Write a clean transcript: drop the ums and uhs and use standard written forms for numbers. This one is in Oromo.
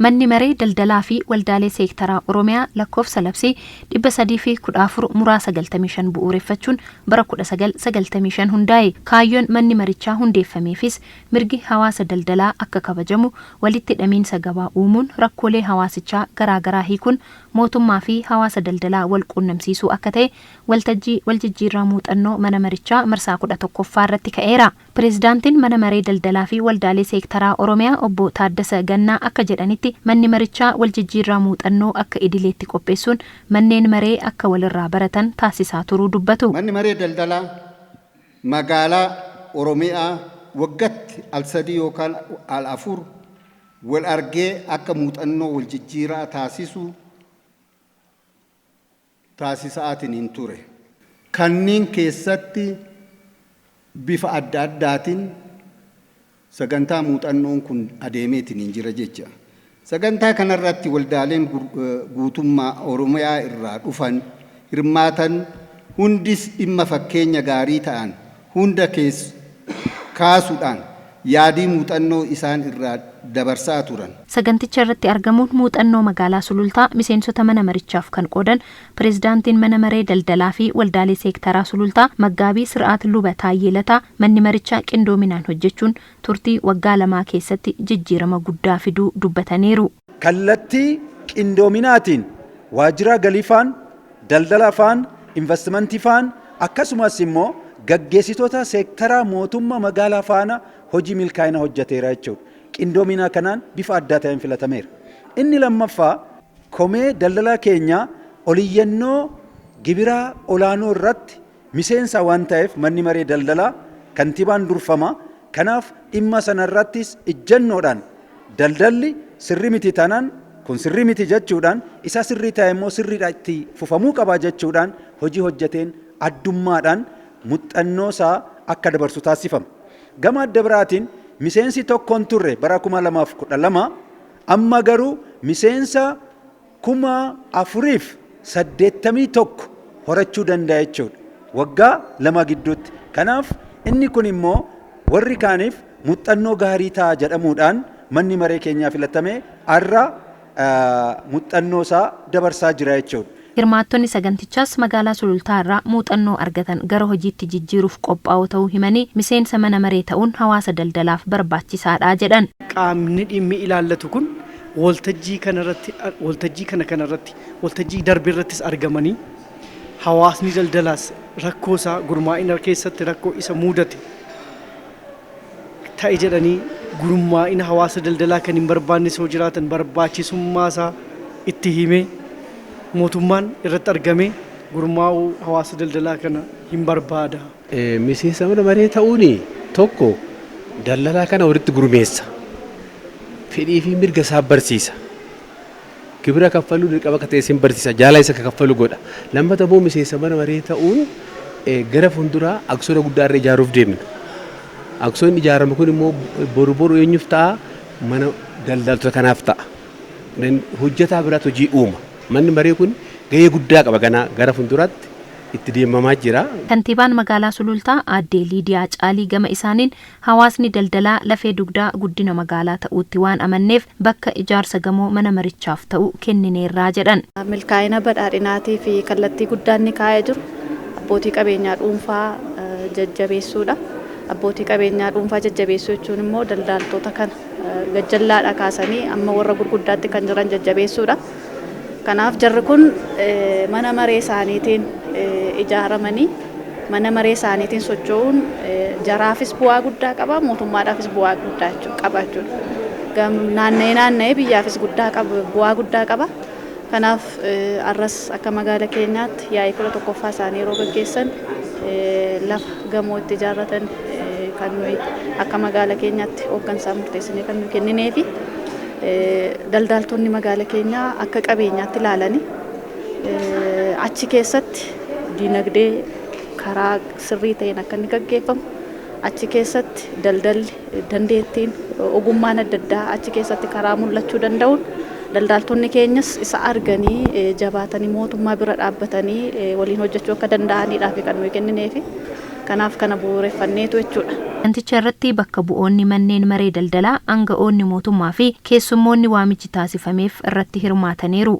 Manni maree daldalaa fi waldaalee seektaraa Oromiyaa lakkoofsa labsii 314 muraasa 95 bu'uureffachuun bara 1995 hundaa'e. Kaayyoon manni marichaa hundeeffameefis mirgi hawaasa daldalaa akka kabajamu, walitti hidhamiinsa gabaa uumuun, rakkoolee hawaasichaa garaagaraa hiikuun, mootummaa fi hawaasa daldalaa wal quunnamsiisuu akka ta'e waltajjii waljijjiirraa muuxannoo mana marichaa marsaa 11ffaa irratti ka'eera. Pireezidaantiin mana maree daldalaa fi waldaalee seektaraa Oromiyaa obbo Taaddasa Gannaa akka jedhanitti manni marichaa waljijjiirraa muuxannoo akka idileetti qopheessuun manneen maree akka walirraa baratan taasisaa turuu dubbatu. Manni maree daldalaa magaalaa Oromiyaa waggaatti al 3 yookaan al 4 wal argee akka muuxannoo waljijjiirraa taasisaatiin hin ture. Kanneen keessatti bifa adda addaatiin sagantaa muuxannoon kun adeemeetiin hin jira jecha. Sagantaa kanarratti waldaaleen guutummaa Oromiyaa irraa dhufan hirmaatan hundis dhimma fakkeenya gaarii ta'an hunda kaasuudhaan yaadii muuxannoo isaan irraa dabarsaa turan. Saganticha irratti argamuun muuxannoo magaalaa Sulultaa miseensota mana marichaaf kan qoodan pireezidaantiin mana maree daldalaa fi waldaalee seektaraa Sulultaa Maggaabii Sir'aat Luba Taayyeelataa manni marichaa qindoominaan hojjechuun turtii waggaa 2 keessatti jijjiirama guddaa fiduu dubbataniiru. Kallattii qindoominaatiin waajjira galiifaan, daldalaafaan, investimentifaan akkasumas immoo gaggeessitoota seektaraa mootummaa magaalaa faana hojii milkaa'ina hojjeteera jechuudha. Qindoominaa kanaan bifa addaa ta'een filatameera. Inni lammaffaa komee daldalaa keenya oliyyannoo gibiraa olaanoo irratti miseensa waan ta'eef manni maree daldalaa kantiibaan durfama. Kanaaf dhimma sanarrattis ijjannoodhaan daldalli sirrii miti taanaan kun sirrii miti jechuudhaan isa sirrii ta'e immoo sirriidhaatti fufamuu qabaa jechuudhaan hojii hojjeteen addummaadhaan muuxannoo isaa akka dabarsu taasifama. Gama adda biraatiin miseensi tokkoon turre bara 2012 amma garuu miseensa 4,481 horachuu danda'a jechuudha. Waggaa 2 gidduutti. Kanaaf inni kun immoo warri kaaniif muuxannoo gaarii ta'a jedhamuudhaan manni maree keenyaa filatamee har'a muuxannoo isaa dabarsaa jira jechuudha. Hirmaattonni sagantichaas magaalaa Sulultaa irraa muuxannoo argatan gara hojiitti jijjiiruuf qophaa'oo ta'uu himanii miseensa mana maree ta'uun hawaasa daldalaaf barbaachisaadha jedhan. Qaamni dhimmi ilaallatu kun waltajjii darbe irrattis argamanii hawaasni daldalaas rakkoo isaa gurmaa'ina keessatti rakkoo isa mudate ta'e jedhanii gurmaa'ina hawaasa daldalaa kan hin barbaanne soo jiraatan barbaachisummaa isaa itti himee mootummaan irratti argame gurmaa'uu hawaasa daldalaa kana hin barbaada. Miseensa mana maree ta'uun tokko daldalaa kana walitti gurmeessa. Fedhii fi mirga isaa barsiisa. Gibira kaffaluu dirqama akka ta'e sin barsiisa. Jaalala isa kaffaluu godha. Lammataa immoo miseensa mana maree ta'uun gara fuulduraa aksoona guddaa irra ijaaruuf deemna. Aksoonni ijaarame kun immoo boru eenyuuf ta'a? Mana daldaltoota kanaaf ta'a. Hojjetaa biraatti hojii uuma. Manni maree kun gahee guddaa qaba gara fuulduraatti itti deemamaa jira. Kantiibaan magaalaa Sulultaa Aadde Liidiyaa Caalii gama isaaniin hawaasni daldalaa lafee dugdaa guddina magaalaa ta'uutti waan amanneef bakka ijaarsa gamoo mana marichaaf ta'u kennineerraa jedhan. Milkaa'ina badhaadhinaatii fi kallattii guddaan ni kaa'ee jiru abbootii qabeenyaa dhuunfaa jajjabeessuudha. Abbootii qabeenyaa dhuunfaa jajjabeessuu jechuun immoo daldaltoota kana gajjallaadha kaasanii amma warra gurguddaatti kan jiran jajjabeessuudha. Kanaaf jarri kun mana maree isaaniitiin ijaaramanii mana maree isaaniitiin socho'uun jaraafis bu'aa guddaa qaba mootummaadhaafis bu'aa guddaa qaba jechuudha. Naanna'ee biyyaafis bu'aa guddaa qaba. Kanaaf arras akka magaala keenyaatti yaa'ii 11ffaa isaanii yeroo gaggeessan lafa gamoo itti ijaarratan kan nuyi akka magaala keenyaatti hooggansaa murteessinee kan nuyi kennineefi daldaltoonni magaala keenyaa akka qabeenyaatti ilaalanii achi keessatti dinagdee karaa sirrii ta'een akka inni gaggeeffamu achi keessatti daldalli dandeettiin ogummaan adda addaa achi keessatti karaa mul'achuu danda'uun daldaltoonni keenyas isa arganii jabaatanii mootummaa bira dhaabbatanii waliin hojjechuu akka danda'aniidhaaf kan nuyi kennineefi kanaaf kana bu'uureffanneetu jechuudha. Saganticha irratti bakka bu'oonni manneen maree daldalaa, aanga'oonni mootummaa fi keessummoonni waamichi taasifameef irratti hirmaataniiru.